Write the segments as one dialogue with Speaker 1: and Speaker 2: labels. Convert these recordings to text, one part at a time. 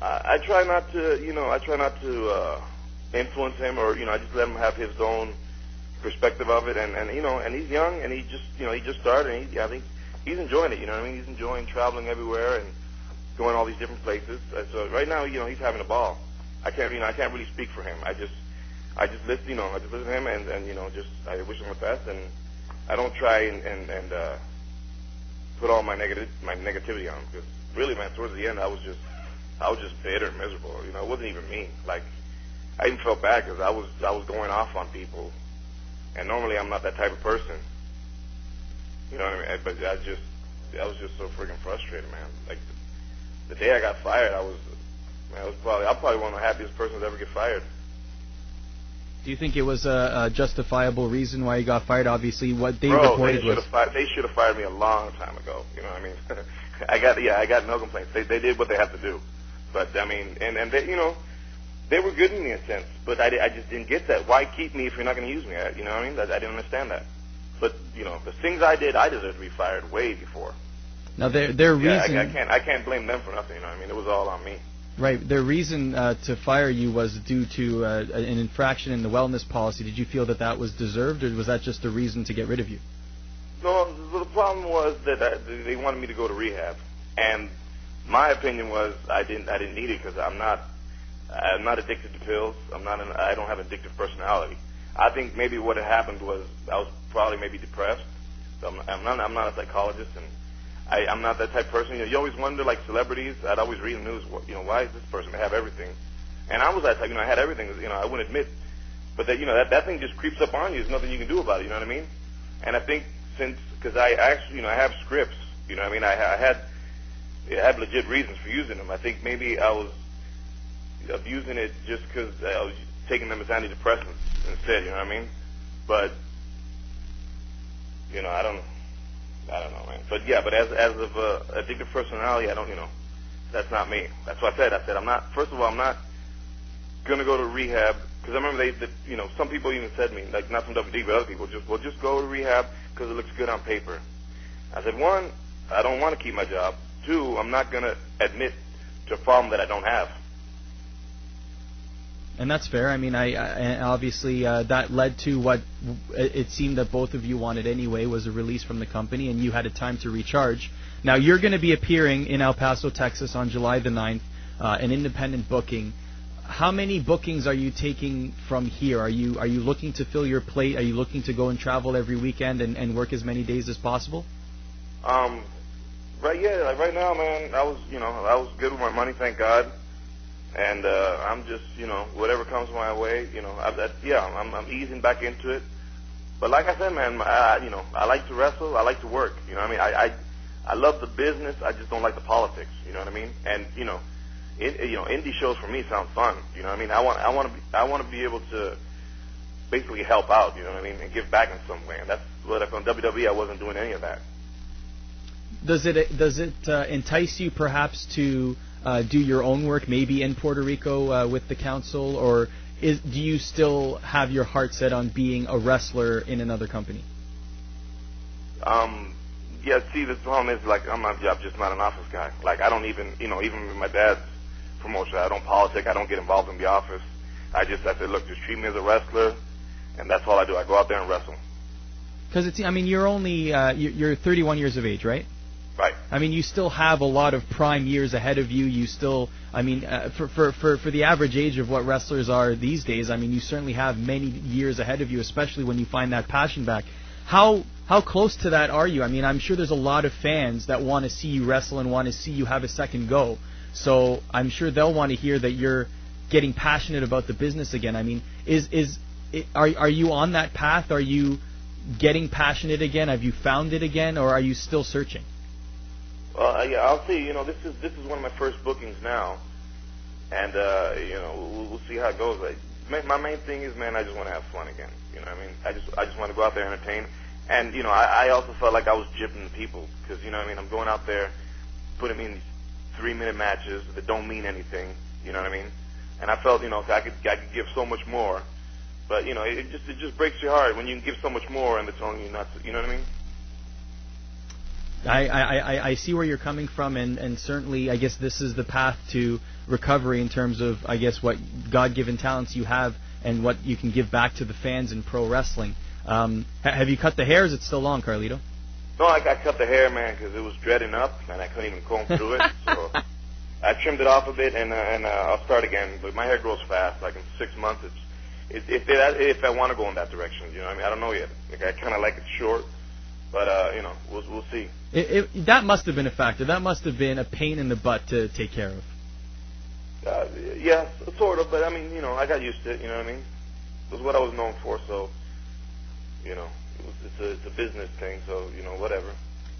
Speaker 1: I try not to, influence him, or I just let him have his own perspective of it, and he's young, and he just started, and I think he's enjoying it. You know what I mean? He's enjoying traveling everywhere and going all these different places. So right now, he's having a ball. I can't really speak for him. I just listen, I just listen to him, and I wish him the best, and I don't try and put all my negativity on him, because really, man, towards the end, I was just bitter and miserable. It wasn't even me. Like, I even felt bad because I was going off on people, and normally I'm not that type of person. You know what I mean? But I was just so freaking frustrated, man. Like, the day I got fired, I'm probably one of the happiest persons to ever get fired.
Speaker 2: Do you think it was a justifiable reason why you got fired? Obviously, what they reported was...
Speaker 1: They should have fired me a long time ago. You know what I mean? I got no complaints. They did what they have to do. But, I mean, and they, they were good in me in a sense, but I just didn't get that. Why keep me if you're not going to use me? You know what I mean? I didn't understand that. But, the things I did, I deserved to be fired way before.
Speaker 2: Now, their reason...
Speaker 1: I can't blame them for nothing, you know what I mean? It was all on me.
Speaker 2: Right. Their reason to fire you was due to an infraction in the wellness policy. Did you feel that was deserved, or was that just a reason to get rid of you?
Speaker 1: No, the problem was that they wanted me to go to rehab, and my opinion was I didn't need it because I'm not addicted to pills. I don't have an addictive personality. I think maybe what had happened was I was probably maybe depressed. So I'm not a psychologist, and I'm not that type of person. You always wonder, like celebrities. I'd always read the news. Why is this person to have everything? And I was that type. I had everything. I wouldn't admit, but that thing just creeps up on you. There's nothing you can do about it. You know what I mean? And I think because I actually I have scripts. You know what I mean? I had legit reasons for using them. I think maybe I was abusing it just because I was taking them as antidepressants instead. You know what I mean? But I don't know, man. But yeah, but as of addictive personality, I don't, that's not me. That's what I said I'm not. First of all, I'm not gonna go to rehab, because I remember some people even said to me, like not from WWE, but other people, just go to rehab because it looks good on paper. I said, one, I don't want to keep my job. Two, I'm not gonna admit to a problem that I don't have.
Speaker 2: And that's fair. I mean, obviously that led to what it seemed that both of you wanted anyway, was a release from the company, and you had a time to recharge. Now, you're going to be appearing in El Paso, Texas on July the 9th, an independent booking. How many bookings are you taking from here? Are you looking to fill your plate? Are you looking to go and travel every weekend and work as many days as possible?
Speaker 1: Right now, man, I was good with my money, thank God. And I'm just, whatever comes my way, I'm easing back into it. But like I said, man, I like to wrestle. I like to work. You know what I mean? I love the business. I just don't like the politics. You know what I mean? And indie shows for me sound fun. You know what I mean? I want to be able to basically help out. You know what I mean? And give back in some way. And that's what on WWE I wasn't doing any of that.
Speaker 2: Does it entice you perhaps to do your own work, maybe in Puerto Rico with the council, or do you still have your heart set on being a wrestler in another company?
Speaker 1: Yeah, see, the problem is, like, I'm just not an office guy. Like, I don't even, even with my dad's promotion, I don't politic, I don't get involved in the office. I said, look, just treat me as a wrestler, and that's all I do. I go out there and wrestle. Because
Speaker 2: you're only, you're 31 years of age, right?
Speaker 1: Right.
Speaker 2: I mean, you still have a lot of prime years ahead of you. You still, for the average age of what wrestlers are these days, you certainly have many years ahead of you, especially when you find that passion back. How close to that are you? I'm sure there's a lot of fans that want to see you wrestle and want to see you have a second go. So I'm sure they'll want to hear that you're getting passionate about the business again. Are you on that path? Are you getting passionate again? Have you found it again, or are you still searching?
Speaker 1: Well, yeah, I'll see. This is one of my first bookings now, and we'll see how it goes. My main thing is, man, I just want to have fun again. You know what I mean? I just want to go out there and entertain, and I also felt like I was gypping the people, because I'm going out there, putting me in these 3-minute matches that don't mean anything. You know what I mean? And I felt I could give so much more, but it just breaks your heart when you can give so much more and they're telling you not to. You know what I mean?
Speaker 2: I see where you're coming from, and certainly I guess this is the path to recovery in terms of, I guess, what God-given talents you have and what you can give back to the fans in pro wrestling. Have you cut the hair? Or is it still long, Carlito?
Speaker 1: No, I cut the hair, man, because it was dreading up, and I couldn't even comb through it. So I trimmed it off a bit, and I'll start again. But my hair grows fast. Like in 6 months, if I want to go in that direction, you know what I mean? I don't know yet. Like, I kind of like it short, but you know, we'll see.
Speaker 2: That must have been a factor. That must have been a pain in the butt to take care of.
Speaker 1: Yeah, sort of. But I mean, you know, I got used to it. You know what I mean? It was what I was known for, so you know, it's a business thing. So you know, whatever.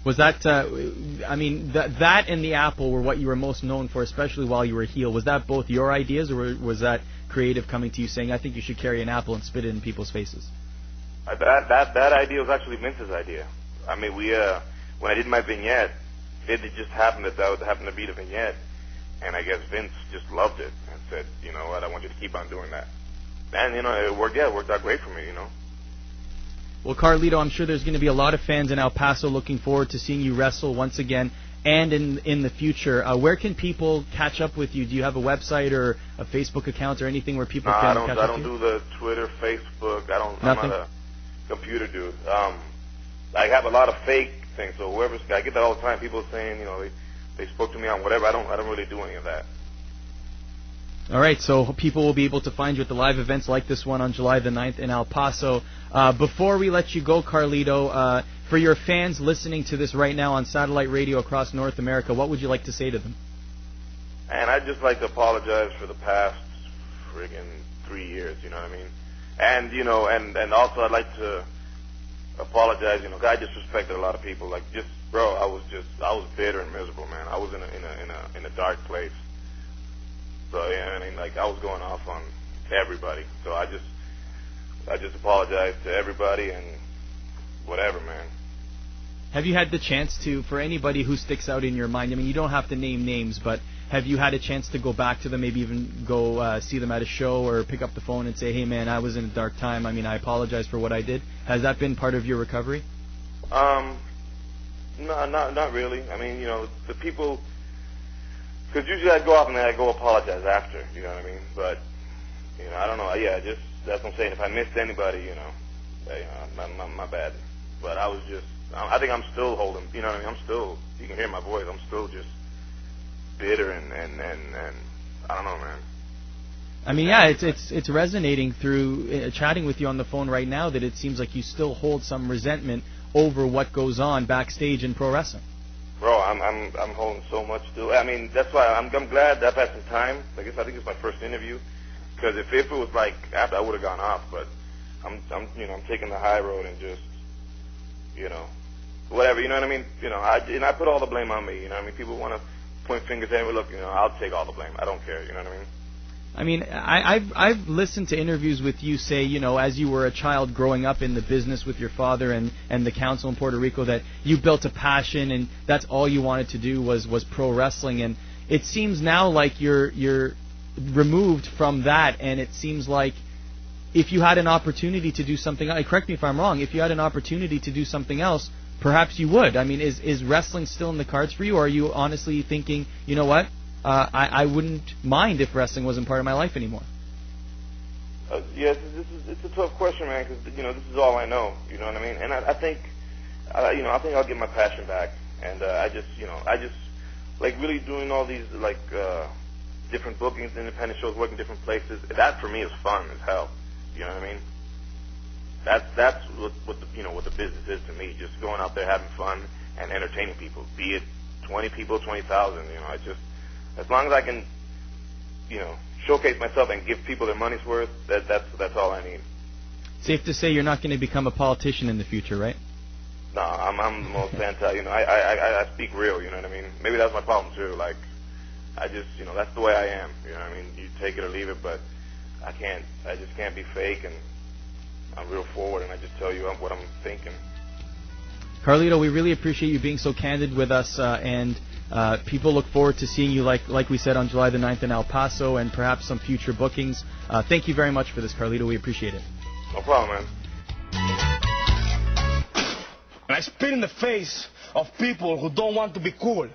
Speaker 2: Was that? I mean, that and the Apple were what you were most known for, especially while you were a heel. Was that both your ideas, or was that creative coming to you saying, "I think you should carry an apple and spit it in people's faces"?
Speaker 1: That idea was actually Vince's idea. I mean, when I did my vignette, it just happened that happened to be the vignette, and I guess Vince just loved it and said, "You know what? I want you to keep on doing that." And you know, it worked. Yeah, it worked out great for me. You know.
Speaker 2: Well, Carlito, I'm sure there's going to be a lot of fans in El Paso looking forward to seeing you wrestle once again and in the future. Where can people catch up with you? Do you have a website or a Facebook account or anything where people can catch up with you?
Speaker 1: I don't do the Twitter, Facebook.
Speaker 2: Nothing?
Speaker 1: I'm not a computer dude. I have a lot of fake things, so I get that all the time. People saying, you know, they spoke to me on whatever. I don't really do any of that.
Speaker 2: All right, so people will be able to find you at the live events like this one on July the 9th in El Paso. Before we let you go, Carlito, for your fans listening to this right now on satellite radio across North America, what would you like to say to them?
Speaker 1: And I'd just like to apologize for the past friggin' 3 years, you know what I mean? And, you know, and also I'd like to apologize, you know, 'cause I disrespected a lot of people. Like, just, bro, I was bitter and miserable, man. I was in a dark place. So, yeah, I mean, like, I was going off on everybody. So I just apologize to everybody and whatever, man.
Speaker 2: Have you had the chance to, for anybody who sticks out in your mind, I mean, you don't have to name names, but have you had a chance to go back to them, maybe even go see them at a show or pick up the phone and say, hey, man, I was in a dark time. I mean, I apologize for what I did. Has that been part of your recovery?
Speaker 1: No, not really. I mean, you know, the people... Because usually I go off and then I go apologize after, you know what I mean? But, you know, I don't know. Yeah, just, that's what I'm saying. If I missed anybody, you know, my bad. But I was just, I think I'm still holding, you know what I mean? I'm still, you can hear my voice, I'm still just bitter and I don't know, man.
Speaker 2: I mean, yeah, it's resonating through chatting with you on the phone right now that it seems like you still hold some resentment over what goes on backstage in pro wrestling.
Speaker 1: Bro, I'm holding so much still. I mean, that's why I'm glad that I've had some time. I think it's my first interview, because if it was like after, I would have gone off. But I'm taking the high road and just, you know, whatever. You know what I mean? You know, I put all the blame on me. You know what I mean? People want to point fingers at me. Look, you know, I'll take all the blame. I don't care. You know what I mean?
Speaker 2: I mean, I've listened to interviews with you say, you know, as you were a child growing up in the business with your father and the council in Puerto Rico, that you built a passion and that's all you wanted to do was pro wrestling. And it seems now like you're removed from that, and it seems like if you had an opportunity to do something, correct me if I'm wrong, if you had an opportunity to do something else, perhaps you would. I mean, is wrestling still in the cards for you, or are you honestly thinking, you know what? I wouldn't mind if wrestling wasn't part of my life anymore.
Speaker 1: Yes, it's a tough question, man, because, you know, this is all I know, you know what I mean? And I think I'll get my passion back, and I just like really doing all these, like, different bookings, independent shows, working different places. That, for me, is fun as hell, you know what I mean? That's what the business is to me, just going out there having fun and entertaining people, be it 20 people, 20,000, you know, as long as I can, you know, showcase myself and give people their money's worth, that's all I need.
Speaker 2: Safe to say you're not going to become a politician in the future, right?
Speaker 1: No, I'm the most anti, you know, I speak real, you know what I mean? Maybe that's my problem too, like, I just, you know, that's the way I am, you know what I mean? You take it or leave it, but I just can't be fake, and I'm real forward, and I just tell you what I'm thinking.
Speaker 2: Carlito, we really appreciate you being so candid with us, and people look forward to seeing you, like we said, on July the 9th in El Paso, and perhaps some future bookings. Thank you very much for this, Carlito. We appreciate it.
Speaker 1: No problem, man.
Speaker 3: And I spit in the face of people who don't want to be cool.